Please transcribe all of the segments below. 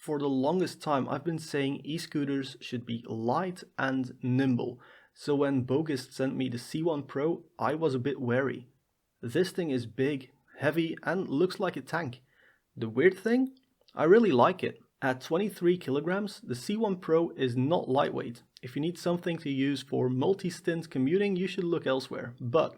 For the longest time, I've been saying e-scooters should be light and nimble. So when Bogist sent me the C1 Pro, I was a bit wary. This thing is big, heavy, and looks like a tank. The weird thing? I really like it. At 23 kilograms, the C1 Pro is not lightweight. If you need something to use for multi-stint commuting, you should look elsewhere. But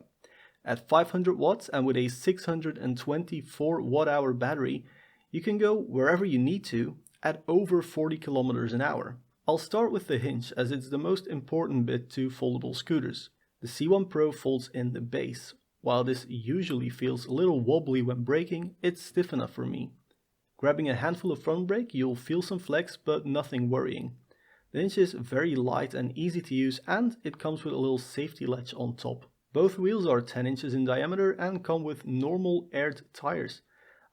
at 500 watts and with a 624 watt-hour battery, you can go wherever you need to at over 40 kilometers an hour. I'll start with the hinge as it's the most important bit to foldable scooters. The C1 Pro folds in the base. While this usually feels a little wobbly when braking, it's stiff enough for me. Grabbing a handful of front brake, you'll feel some flex, but nothing worrying. The hinge is very light and easy to use, and it comes with a little safety latch on top. Both wheels are 10 inches in diameter and come with normal aired tires.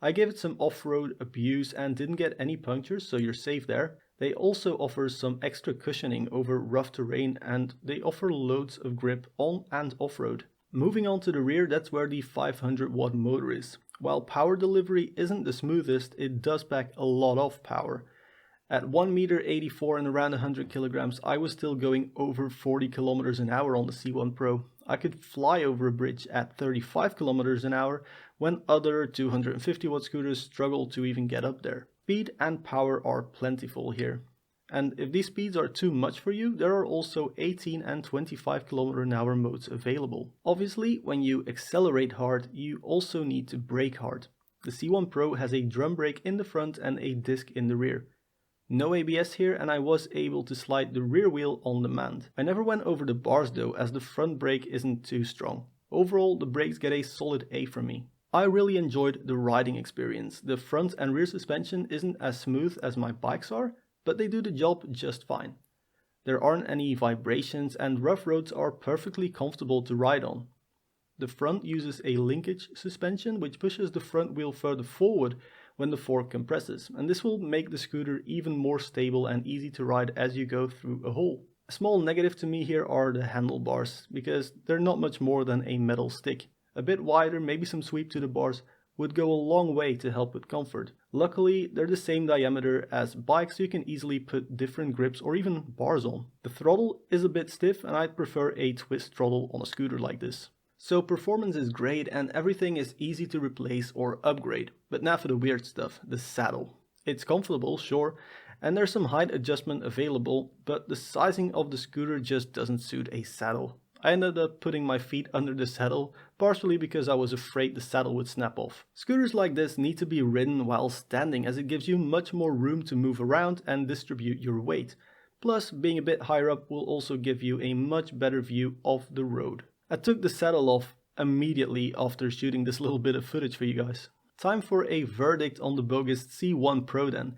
I gave it some off-road abuse and didn't get any punctures, so you're safe there. They also offer some extra cushioning over rough terrain, and they offer loads of grip on and off-road. Moving on to the rear, that's where the 500 watt motor is. While power delivery isn't the smoothest, it does pack a lot of power. At 1 meter 84 and around 100 kilograms, I was still going over 40 kilometers an hour on the C1 Pro. I could fly over a bridge at 35 kilometers an hour when other 250 watt scooters struggle to even get up there. Speed and power are plentiful here. And if these speeds are too much for you, there are also 18 and 25 km an hour modes available. Obviously, when you accelerate hard, you also need to brake hard. The C1 Pro has a drum brake in the front and a disc in the rear. No ABS here, and I was able to slide the rear wheel on demand. I never went over the bars though, as the front brake isn't too strong. Overall, the brakes get a solid A from me. I really enjoyed the riding experience. The front and rear suspension isn't as smooth as my bikes are, but they do the job just fine. There aren't any vibrations and rough roads are perfectly comfortable to ride on. The front uses a linkage suspension which pushes the front wheel further forward when the fork compresses, and this will make the scooter even more stable and easy to ride as you go through a hole. A small negative to me here are the handlebars, because they're not much more than a metal stick. A bit wider, maybe some sweep to the bars, would go a long way to help with comfort. Luckily, they're the same diameter as bikes, so you can easily put different grips or even bars on. The throttle is a bit stiff, and I'd prefer a twist throttle on a scooter like this. So performance is great and everything is easy to replace or upgrade. But now for the weird stuff, the saddle. It's comfortable, sure, and there's some height adjustment available, but the sizing of the scooter just doesn't suit a saddle. I ended up putting my feet under the saddle, partially because I was afraid the saddle would snap off. Scooters like this need to be ridden while standing, as it gives you much more room to move around and distribute your weight. Plus, being a bit higher up will also give you a much better view of the road. I took the saddle off immediately after shooting this little bit of footage for you guys. Time for a verdict on the Bogist C1 Pro then.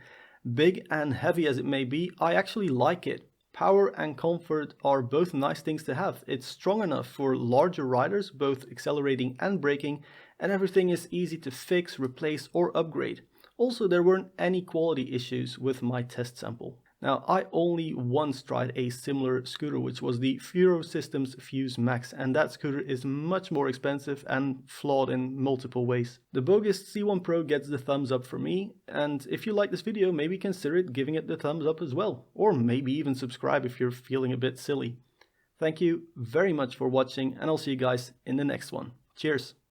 Big and heavy as it may be, I actually like it. Power and comfort are both nice things to have. It's strong enough for larger riders, both accelerating and braking, and everything is easy to fix, replace or upgrade. Also, there weren't any quality issues with my test sample. Now, I only once tried a similar scooter, which was the Furo Systems Fuse Max, and that scooter is much more expensive and flawed in multiple ways. The Bogist C1 Pro gets the thumbs up for me, and if you like this video, maybe consider giving it the thumbs up as well, or maybe even subscribe if you're feeling a bit silly. Thank you very much for watching, and I'll see you guys in the next one. Cheers!